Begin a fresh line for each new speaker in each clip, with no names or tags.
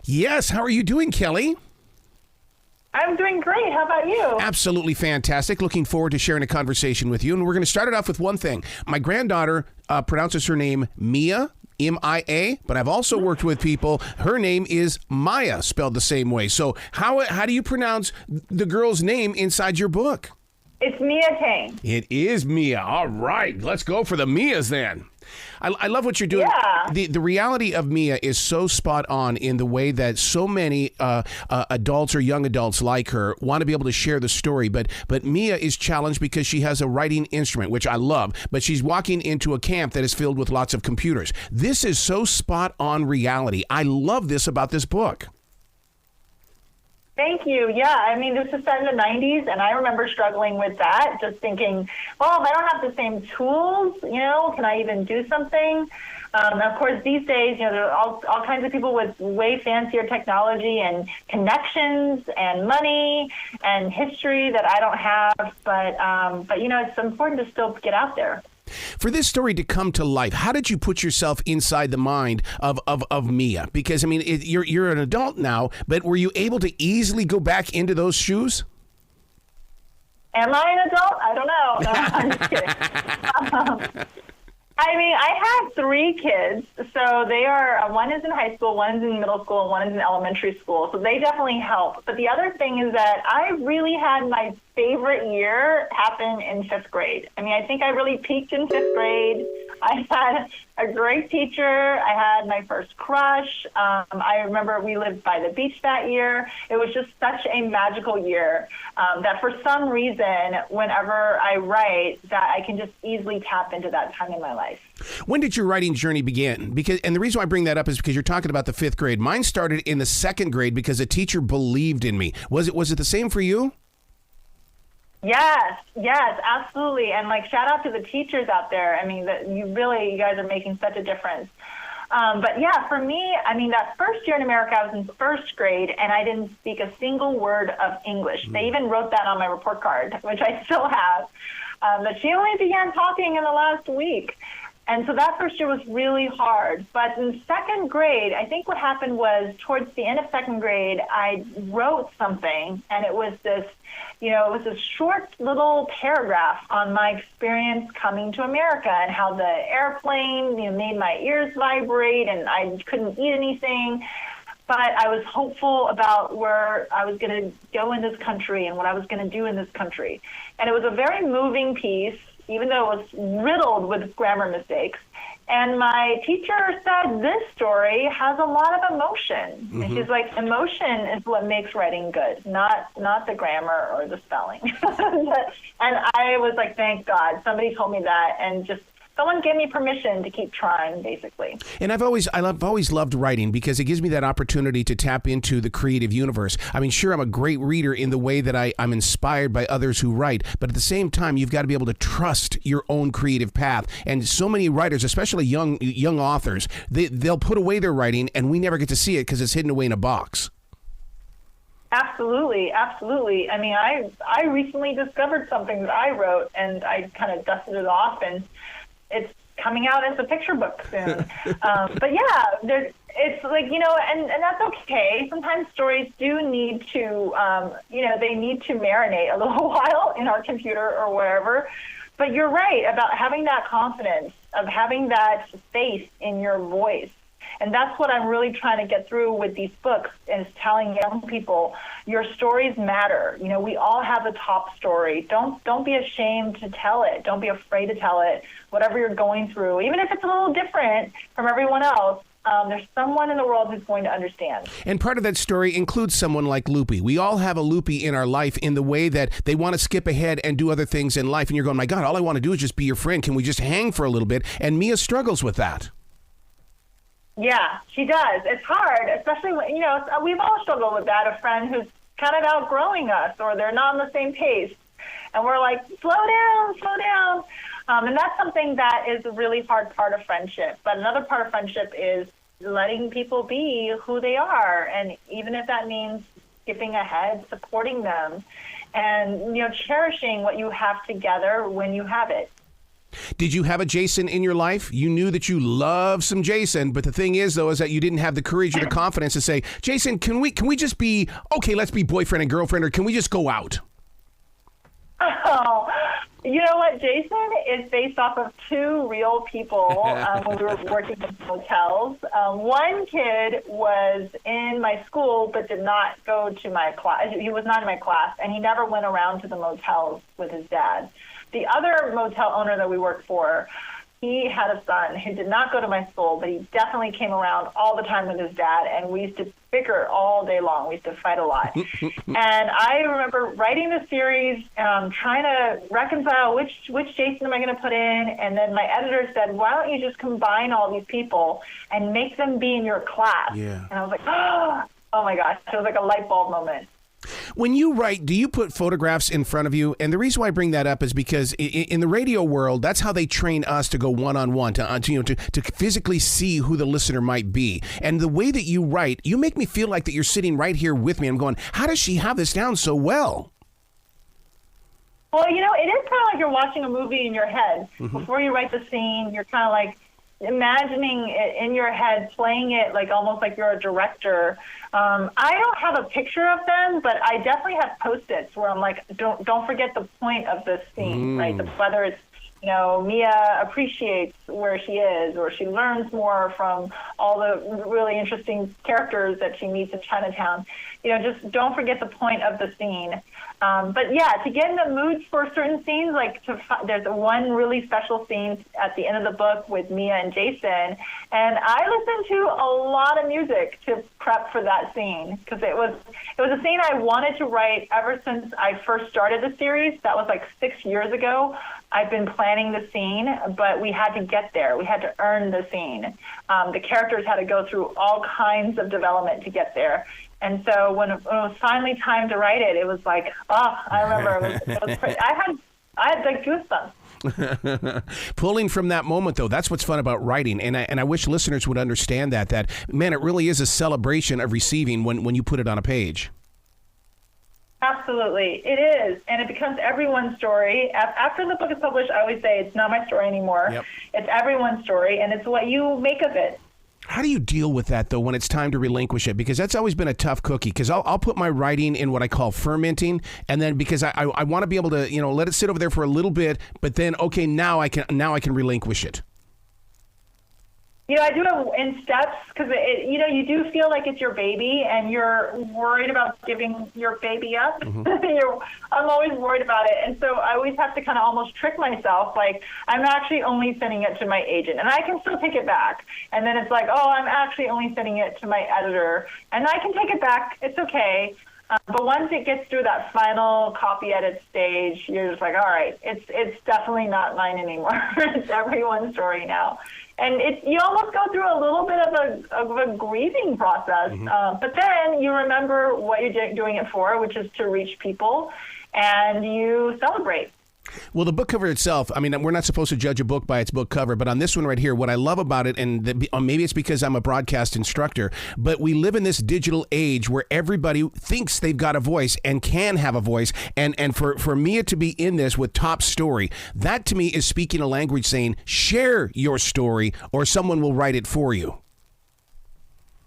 Yes, how are you doing, Kelly?
I'm doing great. How about you?
Absolutely fantastic. Looking forward to sharing a conversation with you. And we're going to start it off with one thing. My granddaughter pronounces her name Mia, M-I-A, but I've also worked with people. Her name is Maya, spelled the same way. So how do you pronounce the girl's name inside your book?
It's Mia Tang.
It is Mia. All right. Let's go for the Mias then. I love what you're doing.
Yeah.
The reality of Mia is so spot on in the way that so many adults or young adults like her want to be able to share the story. But Mia is challenged because she has a writing instrument, which I love, but she's walking into a camp that is filled with lots of computers. This is so spot on reality. I love this about this book.
Thank you. Yeah, I mean, this was set in the 90s, and I remember struggling with that, just thinking, well, if I don't have the same tools, can I even do something? Of course, these days, there are all kinds of people with way fancier technology and connections and money and history that I don't have. But it's important to still get out there.
For this story to come to life, how did you put yourself inside the mind of Mia? Because, I mean, you're an adult now, but were you able to easily go back into those shoes?
Am I an adult? I don't know. No, I'm just kidding. I mean, I have 3 kids, so they are, one is in high school, one is in middle school, and one is in elementary school, so they definitely help. But the other thing is that I really had my favorite year happen in 5th grade. I mean, I think I really peaked in 5th grade. I had a great teacher. I had my first crush. I remember we lived by the beach that year. It was just such a magical year that for some reason, whenever I write, that I can just easily tap into that time in my life.
When did your writing journey begin? And the reason why I bring that up is because you're talking about the 5th grade. Mine started in the 2nd grade because a teacher believed in me. Was it the same for you?
Yes, absolutely. And shout out to the teachers out there. I mean, you guys are making such a difference. But yeah, for me, I mean, that first year in America, I was in 1st grade and I didn't speak a single word of English. They even wrote that on my report card, which I still have, that she only began talking in the last week. And so that first year was really hard. But in 2nd grade, I think what happened was towards the end of 2nd grade, I wrote something, and it was this short little paragraph on my experience coming to America and how the airplane, made my ears vibrate and I couldn't eat anything. But I was hopeful about where I was going to go in this country and what I was going to do in this country. And it was a very moving piece, even though it was riddled with grammar mistakes. And my teacher said, this story has a lot of emotion. Mm-hmm. And she's like, emotion is what makes writing good, not the grammar or the spelling. And I was like, thank God, somebody told me that, and just someone gave me permission to keep trying, basically.
And I've always loved writing because it gives me that opportunity to tap into the creative universe. I mean, sure, I'm a great reader in the way that I'm inspired by others who write, but at the same time, you've got to be able to trust your own creative path. And so many writers, especially young authors, they'll put away their writing, and we never get to see it because it's hidden away in a box.
Absolutely. I mean, I recently discovered something that I wrote, and I kind of dusted it off, and it's coming out as a picture book soon. But yeah, it's and that's okay. Sometimes stories do need to, they need to marinate a little while in our computer or wherever. But you're right about having that confidence, of having that faith in your voice. And that's what I'm really trying to get through with these books, is telling young people, your stories matter. We all have a top story. Don't be ashamed to tell it. Don't be afraid to tell it. Whatever you're going through, even if it's a little different from everyone else, there's someone in the world who's going to understand.
And part of that story includes someone like Lupe. We all have a Lupe in our life in the way that they want to skip ahead and do other things in life. And you're going, my God, all I want to do is just be your friend. Can we just hang for a little bit? And Mia struggles with that.
Yeah, she does. It's hard, especially when, we've all struggled with that, a friend who's kind of outgrowing us, or they're not on the same pace. And we're like, slow down. And that's something that is a really hard part of friendship. But another part of friendship is letting people be who they are. And even if that means skipping ahead, supporting them, and, cherishing what you have together when you have it.
Did you have a Jason in your life? You knew that you loved some Jason, but the thing is, though, is that you didn't have the courage or the confidence to say, Jason, can we just be, okay, let's be boyfriend and girlfriend, or can we just go out?
Oh, you know what? Jason is based off of two real people when we were working in motels. One kid was in my school but did not go to my class. He was not in my class, and he never went around to the motels with his dad. The other motel owner that we worked for, he had a son who did not go to my school, but he definitely came around all the time with his dad, and we used to bicker all day long. We used to fight a lot. And I remember writing the series, trying to reconcile which Jason am I going to put in, and then my editor said, why don't you just combine all these people and make them be in your class?
Yeah.
And I was like, oh my gosh. It was like a light bulb moment.
When you write, do you put photographs in front of you? And the reason why I bring that up is because in the radio world, that's how they train us to go one-on-one, to physically see who the listener might be. And the way that you write, you make me feel like that you're sitting right here with me. I'm going, how does she have this down so well?
Well, you know, it is kind of like you're watching a movie in your head. Mm-hmm. Before you write the scene, you're kind of like imagining it in your head, playing it like almost like you're a director. I don't have a picture of them, but I definitely have Post-its where I'm like, don't forget the point of this scene, right? Whether it's, you know, Mia appreciates where she is, or she learns more from all the really interesting characters that she meets in Chinatown. You know, just don't forget the point of the scene. But yeah, to get in the mood for certain scenes, like there's one really special scene at the end of the book with Mia and Jason, and I listened to a lot of music to prep for that scene because it was a scene I wanted to write ever since I first started the series. That was like 6 years ago. I've been planning the scene, but we had to get there. We had to earn the scene. The characters had to go through all kinds of development to get there. And so when it was finally time to write it, it was like, I remember it was crazy. I had like goosebumps.
Pulling from that moment, though, that's what's fun about writing. And I wish listeners would understand that, man, it really is a celebration of receiving when you put it on a page.
Absolutely. It is. And it becomes everyone's story. After the book is published, I always say it's not my story anymore. Yep. It's everyone's story, and it's what you make of it.
How do you deal with that, though, when it's time to relinquish it? Because that's always been a tough cookie, because I'll put my writing in what I call fermenting, and then because I want to be able to, you know, let it sit over there for a little bit, but then, okay, now I can relinquish it.
You know, I do it in steps because, you know, you do feel like it's your baby and you're worried about giving your baby up. Mm-hmm. I'm always worried about it. And so I always have to kind of almost trick myself. Like, I'm actually only sending it to my agent and I can still take it back. And then it's like, oh, I'm actually only sending it to my editor and I can take it back. It's okay. But once it gets through that final copy edit stage, you're just like, all right, it's definitely not mine anymore. It's everyone's story now. And you almost go through a little bit of a grieving process. Mm-hmm. But then you remember what you're doing it for, which is to reach people, and you celebrate.
Well, the book cover itself, I mean, we're not supposed to judge a book by its book cover, but on this one right here, what I love about it, and maybe it's because I'm a broadcast instructor, but we live in this digital age where everybody thinks they've got a voice and can have a voice. And for Mia to be in this with top story, that to me is speaking a language saying, share your story or someone will write it for you.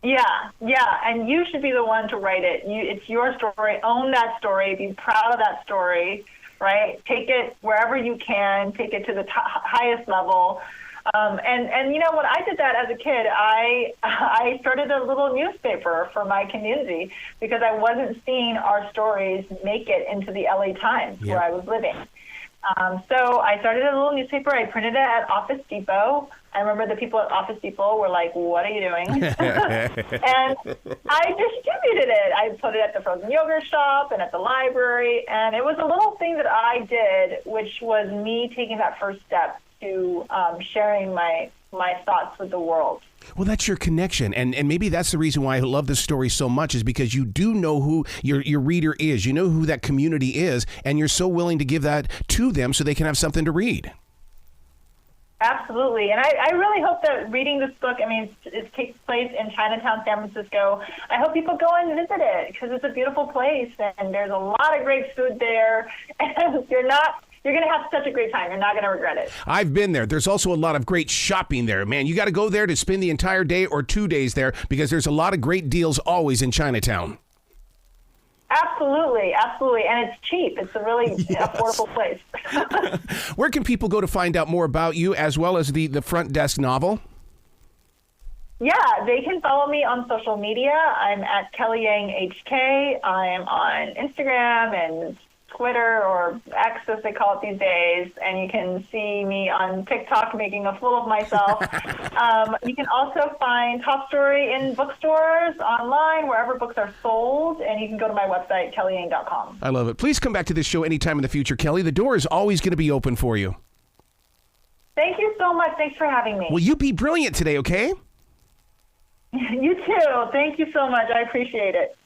Yeah, and you should be the one to write it. It's your story. Own that story. Be proud of that story. Right? Take it wherever you can. Take it to the highest level. And you know, when I did that as a kid, I started a little newspaper for my community because I wasn't seeing our stories make it into the LA Times where I was living. So I started a little newspaper. I printed it at Office Depot. I remember the people at Office Depot were like, what are you doing? And I distributed it. I put it at the frozen yogurt shop and at the library. And it was a little thing that I did, which was me taking that first step to sharing my thoughts with the world.
Well, that's your connection. And maybe that's the reason why I love this story so much is because you do know who your reader is. You know who that community is, and you're so willing to give that to them so they can have something to read.
Absolutely. And I really hope that reading this book, I mean, it takes place in Chinatown, San Francisco. I hope people go and visit it because it's a beautiful place and there's a lot of great food there. And you're not you're going to have such a great time. You're not going to regret it.
I've been there. There's also a lot of great shopping there. Man, you got to go there to spend the entire day or 2 days there because there's a lot of great deals always in Chinatown.
Absolutely, absolutely. And it's cheap. It's a really affordable place.
Where can people go to find out more about you as well as the front desk novel?
Yeah, they can follow me on social media. I'm at Kelly Yang HK. I am on Instagram and Twitter, or X as they call it these days, and you can see me on TikTok making a fool of myself. You can also find Top Story in bookstores, online, wherever books are sold, and you can go to my website, kellyyang.com.
I love it. Please come back to this show anytime in the future, Kelly. The door is always going to be open for you.
Thank you so much. Thanks for having me.
Well, you be brilliant today, okay?
You too. Thank you so much. I appreciate it.